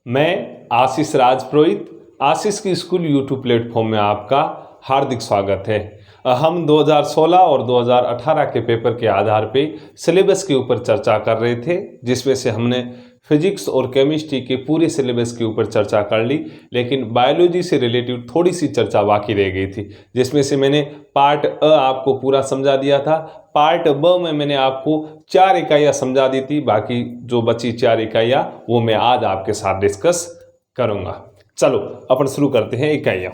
मैं आशीष राजपुरोहित, आशीष की school YouTube platform में आपका हार्दिक स्वागत है। हम 2016 और 2018 के पेपर के आधार पे सिलेबस के ऊपर चर्चा कर रहे थे, जिसमें से हमने फिजिक्स और केमिस्ट्री के पूरे सिलेबस के ऊपर चर्चा कर ली, लेकिन बायोलॉजी से रिलेटिव थोड़ी सी चर्चा बाकी रह गई थी, जिसमें से मैंने पार्ट अ आपको पूरा समझा दिया था। पार्ट ब में मैंने आपको 4 इकाइयाँ समझा दी थी, बाकी जो बची 4 इकाइयाँ वो मैं आज आपके साथ डिस्कस करूँगा। चलो अपन शुरू करते हैं इकाइयाँ।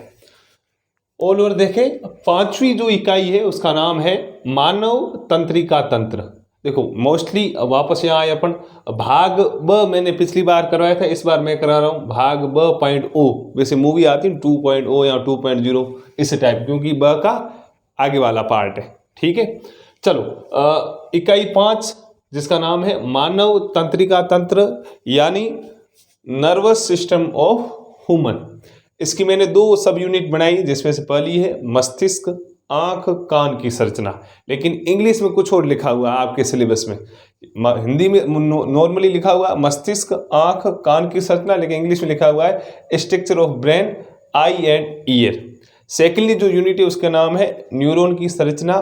ऑल ओवर देखें, 5वीं जो इकाई है उसका नाम है मानव तंत्रिका तंत्र। देखो मोस्टली वापस यहाँ आए अपन, भाग ब मैंने पिछली बार करवाया था, इस बार मैं करा रहा हूँ भाग ब पॉइंट ओ। वैसे मूवी आती है 2.0 या 2.0 इस टाइप, क्योंकि ब का आगे वाला पार्ट है। ठीक है, चलो इकाई 5 जिसका नाम है मानव तंत्रिका तंत्र यानी नर्वस सिस्टम ऑफ ह्यूमन। इसकी मैंने 2 सब यूनिट बनाई, जिसमें से पहली है मस्तिष्क, आंख, कान की संरचना, लेकिन इंग्लिश में कुछ और लिखा हुआ है आपके सिलेबस में। हिंदी में नॉर्मली लिखा हुआ है मस्तिष्क, आंख, कान की संरचना, लेकिन इंग्लिश में लिखा हुआ है structure of brain, I and year. Secondly जो यूनिट है उसका नाम है न्यूरॉन की संरचना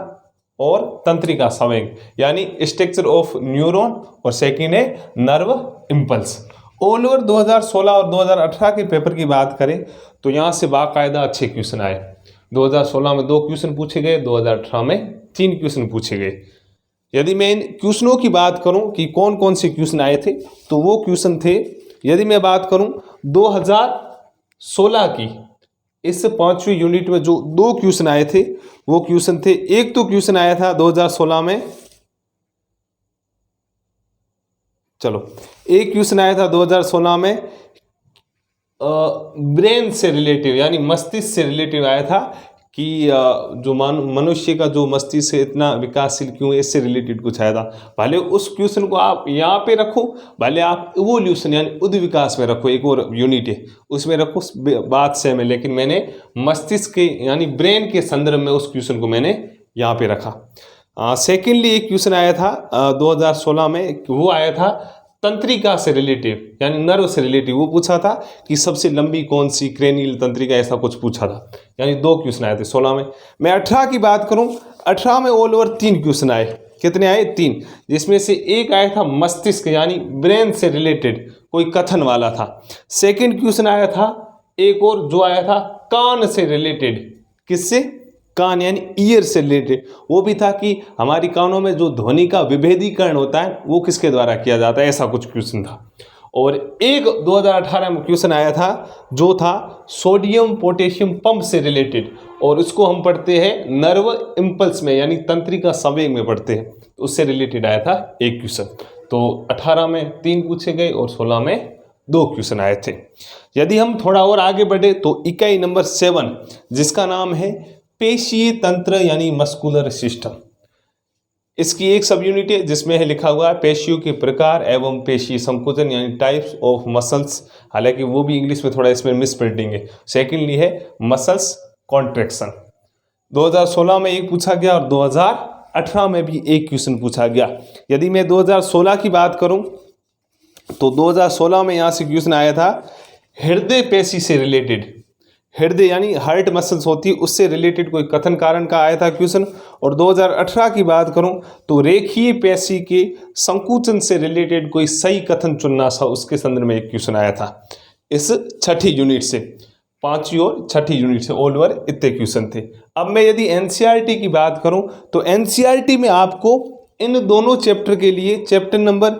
और तंत्रिका संवेग यानी स्ट्रक्चर ऑफ न्यूरॉन, और सेकेंड है नर्व इम्पल्स। ऑल ओवर 2016 और 2018 के पेपर की बात करें तो यहाँ से बाकायदा अच्छे क्वेश्चन आए। 2016 में 2 क्वेश्चन पूछे गए, 2018 में 3 क्वेश्चन पूछे गए। यदि मैं इन क्वेश्चनों की बात करूं कि कौन कौन से क्वेश्चन आए थे, तो वो क्वेश्चन थे, यदि मैं बात करूं 2016 की इस 5वीं यूनिट में जो 2 क्वेश्चन आए थे वो क्वेश्चन थे, एक तो क्वेश्चन आया था 2016 में, चलो एक क्वेश्चन आया था 2016 में ब्रेन से रिलेटिव यानी मस्तिष्क से रिलेटिव आया था कि जो मनुष्य का जो मस्तिष्क है इतना विकासशील क्यों है, इससे रिलेटेड कुछ आया था। भले उस क्वेश्चन को आप यहाँ पे रखो, भले आप इवोल्यूशन यानी उद्ध विकास में रखो, एक और यूनिट है उसमें रखो, बात सेम है, लेकिन मैंने मस्तिष्क के यानी ब्रेन के संदर्भ में उस क्वेश्चन को मैंने यहाँ पे रखा। सेकेंडली एक क्वेश्चन आया था 2016 में, वो आया था तंत्रिका से रिलेटिव यानी नर्व से रिलेटिव। वो पूछा था कि सबसे लंबी कौन सी क्रेनियल तंत्रिका, ऐसा कुछ पूछा था। यानी 2 क्वेश्चन आए थे 16 में। मैं 18 की बात करूं, 18 में ऑल ओवर 3 क्वेश्चन आए। कितने आए? 3, जिसमें से एक आया था मस्तिष्क यानी ब्रेन से रिलेटेड, कोई कथन वाला था। सेकेंड क्वेश्चन आया था एक और जो आया था कान से रिलेटेड। किससे? कान यानी ईयर से रिलेटेड। वो भी था कि हमारी कानों में जो ध्वनि का विभेदीकरण होता है वो किसके द्वारा किया जाता है, ऐसा कुछ क्वेश्चन था। और एक 2018 में क्वेश्चन आया था जो था सोडियम पोटेशियम पंप से रिलेटेड, और उसको हम पढ़ते हैं नर्व इम्पल्स में यानी तंत्रिका संवेग में पढ़ते हैं, तो उससे रिलेटेड आया था एक क्वेश्चन। तो 18 में 3 पूछे गए और 16 में 2 क्वेश्चन आए थे। यदि हम थोड़ा और आगे बढ़े तो इकाई नंबर 7 जिसका नाम है पेशीय तंत्र यानी मस्कुलर सिस्टम। इसकी एक सब यूनिट है जिसमें है लिखा हुआ है पेशियों के प्रकार एवं पेशीय संकोचन यानी टाइप्स ऑफ मसल्स। हालांकि वो भी इंग्लिश में थोड़ा इसमें मिस प्रिंटिंग है। सेकेंडली है मसल्स कॉन्ट्रैक्शन। 2016 में एक पूछा गया और 2018 में भी एक क्वेश्चन पूछा गया। यदि मैं 2016 की बात करूं तो 2016 में यहाँ से क्वेश्चन आया था हृदय पेशी से रिलेटेड। हृदय यानी हार्ट मसल्स होती है, उससे रिलेटेड कोई कथन कारण का आया था क्वेश्चन। और 2018 की बात करूं तो रेखीय पेशी के संकुचन से रिलेटेड कोई सही कथन चुनना था, उसके संदर्भ में एक क्वेश्चन आया था। इस 6ठी यूनिट से, 5वीं और 6ठी यूनिट से ऑल ओवर इतने क्वेश्चन थे। अब मैं यदि एनसीईआरटी की बात करूं तो एनसीईआरटी में आपको इन दोनों चैप्टर के लिए चैप्टर नंबर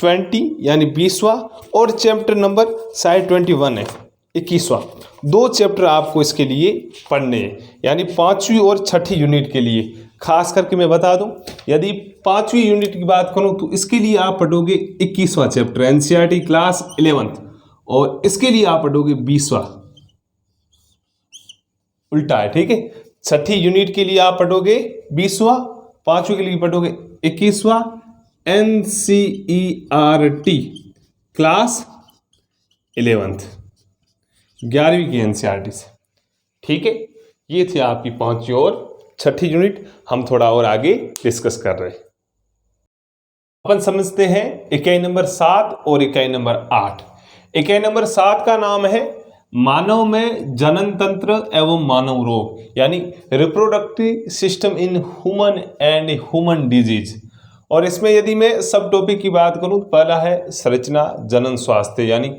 20 यानी 20वां और चैप्टर नंबर शायद 21 है 21वां, 2 चैप्टर आपको इसके लिए पढ़ने हैं। यानी 5वीं और 6ठी यूनिट के लिए खास करके मैं बता दूं, यदि 5वीं यूनिट की बात करूं तो इसके लिए आप पढ़ोगे 21वां चैप्टर एनसीईआरटी क्लास 11th, और इसके लिए आप पढ़ोगे 20वां। उल्टा है, ठीक है। 6ठी यूनिट के लिए आप पढ़ोगे 20वां, 5वीं के लिए पढ़ोगे 21वां एनसीईआरटी क्लास 11th, 11वीं की एनसीईआरटी से। ठीक है, ये थी आपकी 5वीं और 6ठी यूनिट। हम थोड़ा और आगे डिस्कस कर रहे हैं। अपन समझते हैं इकाई नंबर 7 और इकाई नंबर 8। इकाई नंबर 7 का नाम है मानव में जनन तंत्र एवं मानव रोग, यानी reproductive system in human and human disease. और इसमें यदि मैं सब टॉपिक की बात करूं तो पहला है संरचना जनन स्वास्थ्य, यानी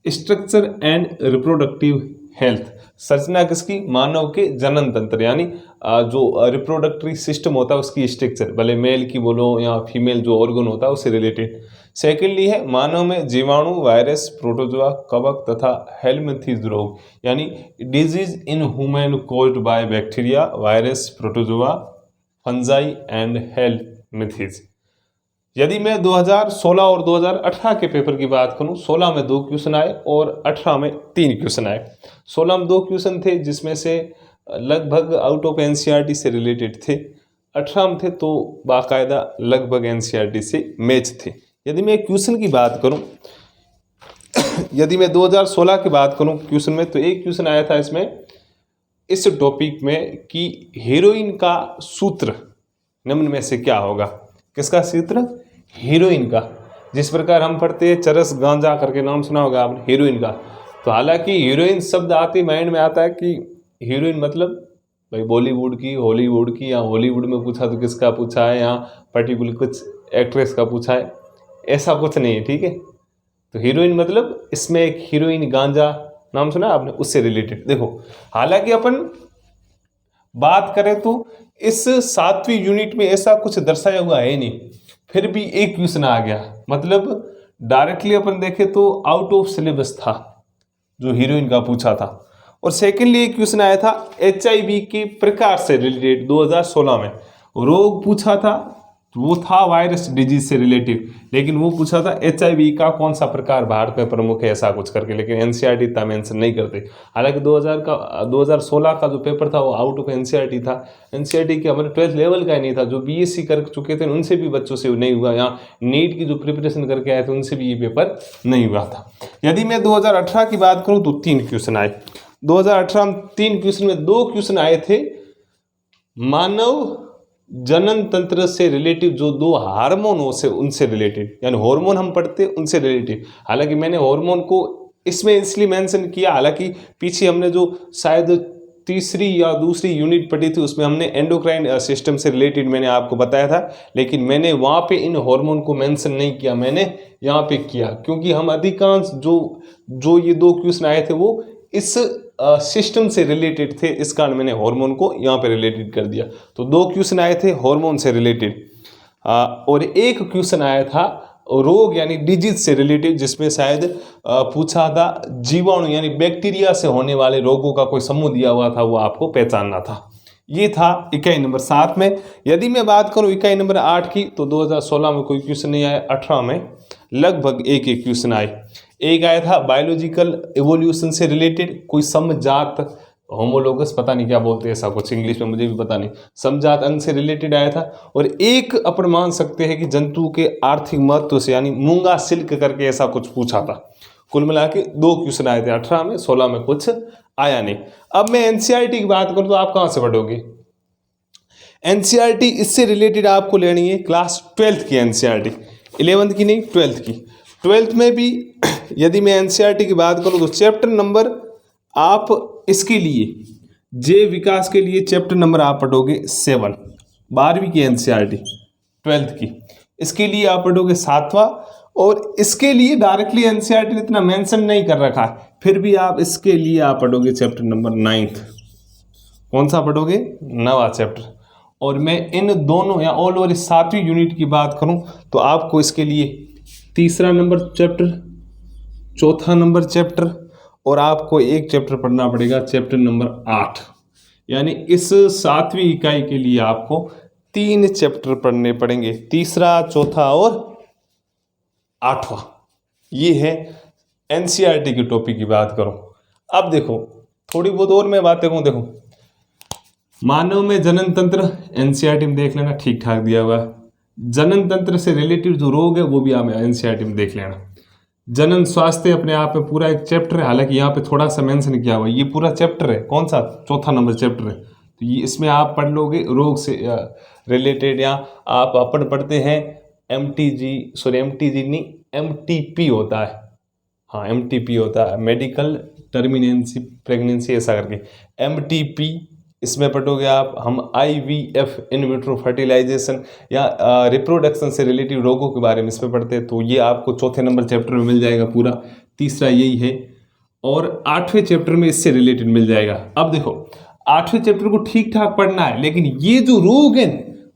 स्ट्रक्चर एंड रिप्रोडक्टिव हेल्थ। संरचना किसकी? मानव के जनन तंत्र, यानी जो रिप्रोडक्टिव सिस्टम होता है उसकी स्ट्रक्चर, भले मेल की बोलो या फीमेल जो ऑर्गन होता है उससे रिलेटेड। सेकेंडली है मानव में जीवाणु, वायरस, प्रोटोजोआ, कवक तथा हेलमिंथेस रोग, यानी disease in human caused by bacteria, virus, protozoa, fungi and helminths. यदि मैं 2016 और 2018 के पेपर की बात करूं, 16 में 2 क्वेश्चन आए और 18 में 3 क्वेश्चन आए। 16 में 2 क्वेश्चन थे जिसमें से लगभग आउट ऑफ एनसीईआरटी से रिलेटेड थे, 18 में थे तो बाकायदा लगभग एनसीईआरटी से मैच थे। यदि मैं क्वेश्चन की बात करूं, यदि मैं 2016 की बात करूं क्वेश्चन में, तो एक क्वेश्चन आया था इसमें इस टॉपिक में कि हीरोइन का सूत्र निम्न में से क्या होगा? किसका सूत्र? हीरोइन का। जिस प्रकार हम पढ़ते हैं चरस गांजा करके नाम सुना होगा आपने, हीरोइन का। तो हालांकि हीरोइन शब्द आते माइंड में आता है कि हीरोइन मतलब भाई बॉलीवुड की, हॉलीवुड की, या हॉलीवुड में पूछा तो किसका पूछा है, या पर्टिकुलर कुछ एक्ट्रेस का पूछा है, ऐसा कुछ नहीं है, ठीक है। तो हीरोइन मतलब इसमें एक हीरोइन गांजा नाम सुना आपने, उससे रिलेटेड। देखो हालांकि अपन बात करें तो इस 7वीं यूनिट में ऐसा कुछ दर्शाया हुआ है नहीं, फिर भी एक क्वेश्चन आ गया, मतलब डायरेक्टली अपन देखें तो आउट ऑफ सिलेबस था जो हीरोइन का पूछा था। और सेकेंडली एक क्वेश्चन आया था HIV के प्रकार से रिलेटेड 2016 में, रोग पूछा था, वो था वायरस डिजीज से रिलेटिव, लेकिन वो पूछा था HIV का कौन सा प्रकार भारत में प्रमुख है, ऐसा कुछ करके, लेकिन एनसीईआरटी इतना मेंशन नहीं करते। हालांकि 2016 का जो पेपर था वो आउट ऑफ एनसीईआरटी था। एनसीईआरटी के हमारे 12th लेवल का ही नहीं था, जो बीएससी कर चुके थे उनसे भी बच्चों से नहीं हुआ, या नीट की जो प्रिपरेशन करके आए थे उनसे भी ये पेपर नहीं हुआ था। यदि मैं 2018 की बात करूँ तो 3 क्वेश्चन आए। 2018 में 3 क्वेश्चन में 2 क्वेश्चन आए थे मानव जनन तंत्र से रिलेटिव, जो 2 हार्मोन से उनसे रिलेटेड, यानी हार्मोन हम पढ़ते उनसे रिलेटेड। हालांकि मैंने हार्मोन को इसमें इसलिए मेंशन किया, हालांकि पीछे हमने जो शायद तीसरी या दूसरी यूनिट पढ़ी थी उसमें हमने एंडोक्राइन सिस्टम से रिलेटेड मैंने आपको बताया था, लेकिन मैंने वहाँ पे इन हार्मोन को मेंशन नहीं किया, मैंने यहाँ पे किया, क्योंकि हम अधिकांश जो ये 2 क्वेश्चन आए थे वो इस सिस्टम से रिलेटेड थे, इस कारण मैंने हार्मोन को यहाँ पे रिलेटेड कर दिया। तो 2 क्वेश्चन आए थे हार्मोन से रिलेटेड, और एक क्वेश्चन आया था रोग यानी डिजीज से रिलेटेड, जिसमें शायद पूछा था जीवाणु यानी बैक्टीरिया से होने वाले रोगों का कोई समूह दिया हुआ था, वो आपको पहचानना था। ये था इकाई नंबर 7 में। यदि मैं बात करूं इकाई नंबर 8 की, तो 2016 में कोई क्वेश्चन नहीं आया, 18 में लगभग एक क्वेश्चन आए। एक आया था बायोलॉजिकल एवोल्यूशन से रिलेटेड, कोई समजात होमोलोगस, पता नहीं क्या बोलते हैं, ऐसा कुछ इंग्लिश में मुझे भी पता नहीं, समजात अंग से रिलेटेड आया था। और एक अपन मान सकते हैं कि जंतु के आर्थिक महत्व से, यानी मूंगा सिल्क करके ऐसा कुछ पूछा था। कुल मिला के 2 क्वेश्चन आए थे 18 में, 16 में कुछ आया नहीं। अब मैं एनसीईआरटी की बात करूं तो आप कहां से पढ़ोगे? एनसीईआरटी इससे रिलेटेड आपको लेनी है क्लास 12th की एनसीईआरटी, 11th की नहीं, 12th की। 12th में भी यदि मैं एनसीईआरटी की बात करूं तो चैप्टर नंबर आप इसके लिए जैव विकास के लिए चैप्टर नंबर आप पढ़ोगे 7, 12वीं की एनसीईआरटी 12th की। इसके लिए आप पढ़ोगे 7वां, और इसके लिए डायरेक्टली एनसीईआरटी ने इतना मेंशन नहीं कर रखा है, फिर भी आप इसके लिए आप पढ़ोगे चैप्टर नंबर 9th। कौन सा पढ़ोगे? 9वां चैप्टर। और मैं इन दोनों या ऑल ओवर 7वीं यूनिट की बात करूं तो आपको इसके लिए 3रा नंबर चैप्टर, 4था नंबर चैप्टर, और आपको एक चैप्टर पढ़ना पड़ेगा चैप्टर नंबर 8। यानी इस 7वीं इकाई के लिए आपको 3 चैप्टर पढ़ने पड़ेंगे, 3रा, 4था और 8वां। ये है एनसीईआरटी के टॉपिक की बात करो। अब देखो थोड़ी बहुत और मैं बातें कहूँ, देखो मानव में जनन तंत्र एनसीईआरटी में देख लेना, ठीक ठाक दिया हुआ। जनन तंत्र से रिलेटेड जो रोग है वो भी आप एनसीईआरटी में देख लेना। जनन स्वास्थ्य अपने आप में पूरा एक चैप्टर है, हालांकि यहाँ पे थोड़ा सा मेंशन किया हुआ है, ये पूरा चैप्टर है। कौन सा? 4था नंबर चैप्टर है। तो ये इसमें आप पढ़ लोगे रोग से रिलेटेड, या आप अपन पढ़ते हैं एमटीजी नहीं, एमटीपी होता है, हाँ MTP होता है, मेडिकल टर्मिनेंसी प्रेगनेंसी ऐसा करके MTP इसमें पढ़ोगे आप। हम IVF इन विट्रो फर्टिलाइजेशन या रिप्रोडक्शन से रिलेटेड रोगों के बारे में इसमें पढ़ते हैं, तो ये आपको चौथे नंबर चैप्टर में मिल जाएगा पूरा, तीसरा यही है। और 8वें चैप्टर में इससे रिलेटेड मिल जाएगा। अब देखो 8वें चैप्टर को ठीक ठाक पढ़ना है, लेकिन ये जो रोग है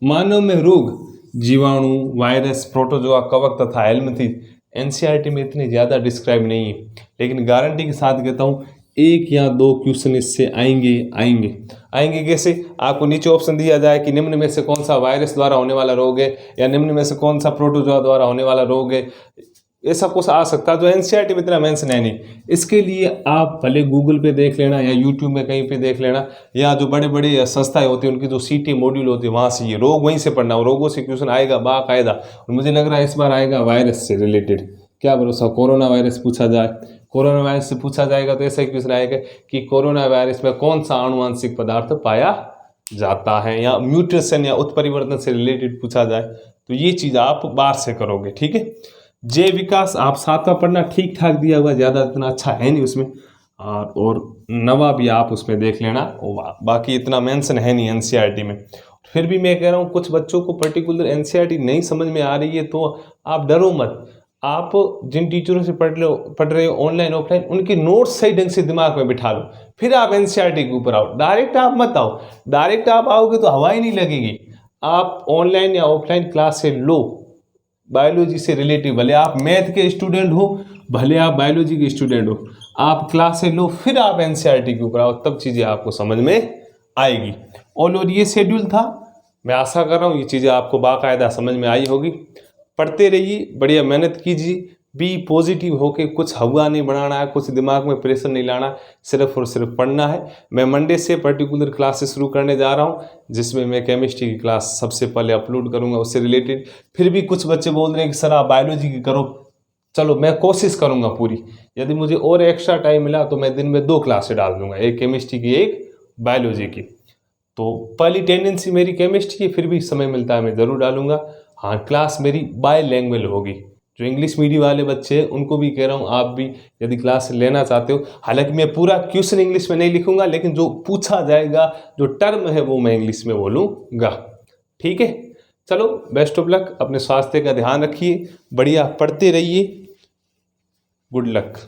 मानव में रोग, जीवाणु, वायरस, प्रोटोजोआ, कवक तथा हेलमिंथी NCERT में इतने ज़्यादा डिस्क्राइब नहीं है, लेकिन गारंटी के साथ कहता हूँ 1 या 2 क्वेश्चन इससे आएंगे कैसे? आपको नीचे ऑप्शन दिया जाए कि निम्न में से कौन सा वायरस द्वारा होने वाला रोग है, या निम्न में से कौन सा प्रोटोजोआ द्वारा होने वाला रोग है, ऐसा कुछ आ सकता है जो NCERT में इतना मेंशन है नहीं। इसके लिए आप भले गूगल पे देख लेना या यूट्यूब में कहीं पे देख लेना, या जो बड़े बड़े संस्थाएं होती हैं उनकी जो CT मॉड्यूल होती है वहाँ से ये रोग वहीं से पढ़ना, रोगों से क्वेश्चन आएगा बाकायदा। और मुझे लग रहा है इस बार आएगा वायरस से रिलेटेड, क्या भरोसा, कोरोना वायरस पूछा जाए, कोरोना वायरस से पूछा जाएगा तो ऐसा क्वेश्चन आएगा कि कोरोना वायरस में कौन सा आनुवांशिक पदार्थ पाया जाता है, या म्यूटेशन या उत्परिवर्तन से रिलेटेड पूछा जाए, तो ये चीज़ आप बाहर से करोगे। ठीक है, जय विकास आप 7वां पढ़ना, ठीक ठाक दिया हुआ, ज़्यादा इतना अच्छा है नहीं उसमें, और 9वां भी आप उसमें देख लेना, बाकी इतना मेंशन है नहीं NCERT में। फिर भी मैं कह रहा हूँ कुछ बच्चों को पर्टिकुलर NCERT नहीं समझ में आ रही है तो आप डरो मत, आप जिन टीचरों से पढ़ रहे हो ऑनलाइन ऑफलाइन, उनके नोट्स सही ढंग से दिमाग में बिठा लो, फिर आप NCERT के ऊपर आओ। डायरेक्ट आप मत आओ, डायरेक्ट आप आओगे तो हवा ही नहीं लगेगी। आप ऑनलाइन या ऑफलाइन क्लास से लो, बायोलॉजी से रिलेटिव, भले आप मैथ के स्टूडेंट हो, भले आप बायोलॉजी के स्टूडेंट हो, आप क्लास से लो, फिर आप NCERT के ऊपर आओ, तब चीज़ें आपको समझ में आएगी। और ये शेड्यूल था, मैं आशा कर रहा हूँ ये चीज़ें आपको बाकायदा समझ में आई होगी। पढ़ते रहिए, बढ़िया मेहनत कीजिए, बी पॉजिटिव होके, कुछ हवा नहीं बनाना है, कुछ दिमाग में प्रेशर नहीं लाना, सिर्फ और सिर्फ पढ़ना है। मैं मंडे से पर्टिकुलर क्लासेस शुरू करने जा रहा हूँ, जिसमें मैं केमिस्ट्री की क्लास सबसे पहले अपलोड करूँगा उससे रिलेटेड। फिर भी कुछ बच्चे बोल रहे हैं कि सर आप बायोलॉजी की करो, चलो मैं कोशिश करूँगा पूरी, यदि मुझे और एक्स्ट्रा टाइम मिला तो मैं दिन में 2 क्लासें डाल दूँगा, एक केमिस्ट्री की एक बायोलॉजी की। तो पहली टेंडेंसी मेरी केमिस्ट्री की, फिर भी समय मिलता है मैं ज़रूर डालूंगा। हाँ, क्लास मेरी बाय लैंग्वेज होगी, जो इंग्लिश मीडियम वाले बच्चे हैं उनको भी कह रहा हूँ आप भी यदि क्लास लेना चाहते हो, हालांकि मैं पूरा क्वेश्चन इंग्लिश में नहीं लिखूंगा, लेकिन जो पूछा जाएगा, जो टर्म है वो मैं इंग्लिश में बोलूँगा। ठीक है, चलो बेस्ट ऑफ लक, अपने स्वास्थ्य का ध्यान रखिए, बढ़िया पढ़ते रहिए, गुड लक।